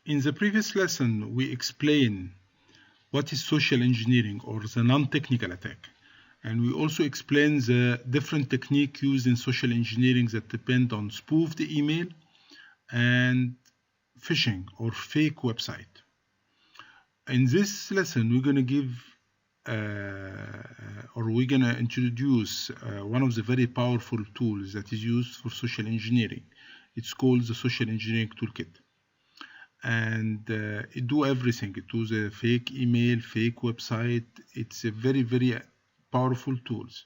in the previous lesson, we explained what is social engineering or the non-technical attack. And we also explained the different techniques used in social engineering that depend on spoofed email and phishing or fake website. In this lesson, we're going to give we're going to introduce one of the very powerful tools that is used for social engineering. It's called the Social Engineering Toolkit. And it do everything. It does a fake email, fake website. It's a very, very powerful tools.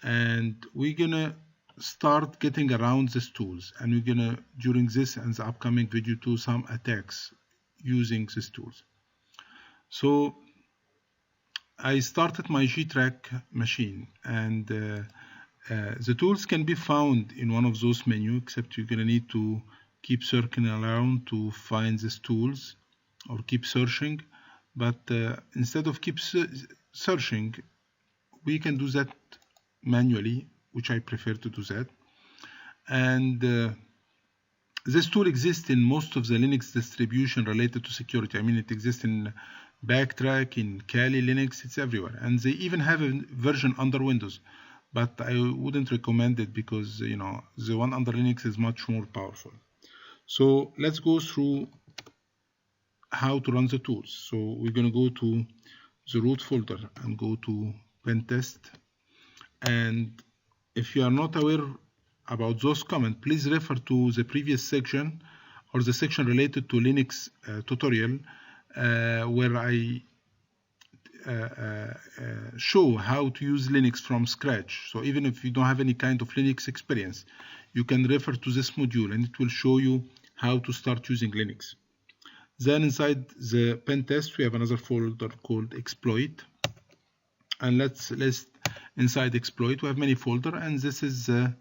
And we're going to start getting around these tools. And we're going to, during this and the upcoming video, do some attacks using these tools. So I started my G-Track machine, and the tools can be found in one of those menus, except you're going to need to keep circling around to find these tools or keep searching. But instead of keep searching, we can do that manually, which I prefer to do that. And this tool exists in most of the Linux distribution related to security. I mean, it exists in Backtrack, in Kali Linux, it's everywhere. And they even have a version under Windows. But I wouldn't recommend it because, you know, the one under Linux is much more powerful. So let's go through how to run the tools. So we're going to go to the root folder and go to pentest. And if you are not aware about those commands, please refer to the previous section or the section related to Linux tutorial where I show how to use Linux from scratch. So even if you don't have any kind of Linux experience, you can refer to this module and it will show you how to start using Linux. Then inside the pen test, we have another folder called Exploit. And let's list inside Exploit, we have many folders, and this is the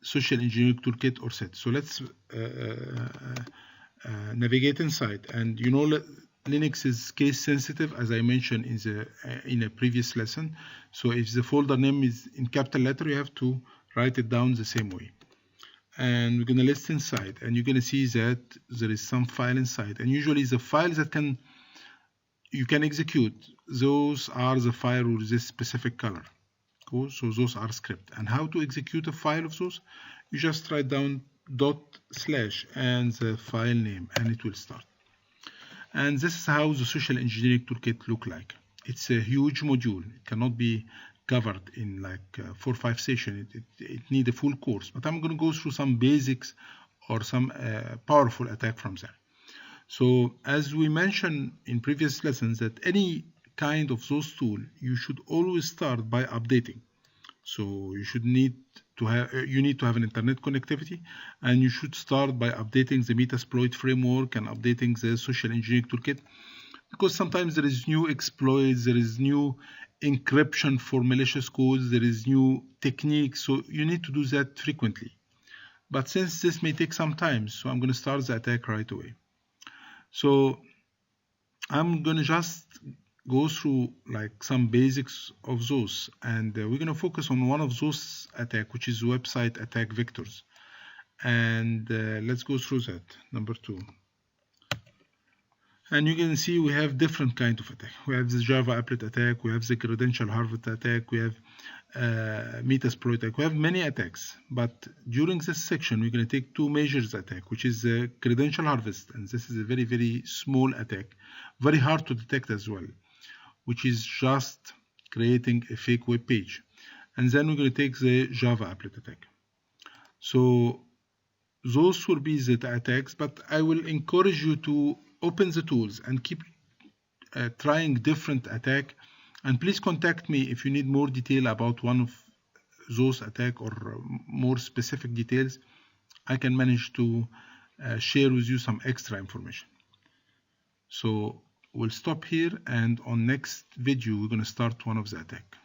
Social Engineering Toolkit or set. So let's navigate inside. And you know, Linux is case sensitive, as I mentioned in a previous lesson. So if the folder name is in capital letter, you have to write it down the same way. And we're going to list inside, and you're going to see that there is some file inside. And usually the files that you can execute, those are the file with this specific color. Cool. So those are script. And how to execute a file of those? You just write down // and the file name, and it will start. And this is how the Social Engineering Toolkit look like. It's a huge module. It cannot be covered in like 4 or 5 sessions. It needs a full course. But I'm going to go through some basics or some powerful attack from there. So as we mentioned in previous lessons, that any kind of those tools, you should always start by updating. So you need to have an internet connectivity, and you should start by updating the Metasploit framework and updating the Social Engineering Toolkit, because sometimes there is new exploits, there is new encryption for malicious codes, there is new techniques, so you need to do that frequently. But since this may take some time, so I'm going to start the attack right away. So I'm going to just go through like some basics of those, and we're going to focus on one of those attack, which is website attack vectors. And let's go through that. Number 2. And you can see we have different kind of attack. We have the Java applet attack, we have the credential harvest attack, we have Metasploit attack. We have many attacks, but during this section we're going to take 2 measures attack, which is the credential harvest, and this is a very, very small attack, very hard to detect as well, which is just creating a fake web page. And then we're going to take the Java applet attack. So those will be the attacks, but I will encourage you to open the tools and keep trying different attack. And please contact me if you need more detail about one of those attack or more specific details. I can manage to share with you some extra information. So we'll stop here, and on next video we're going to start one of the attack.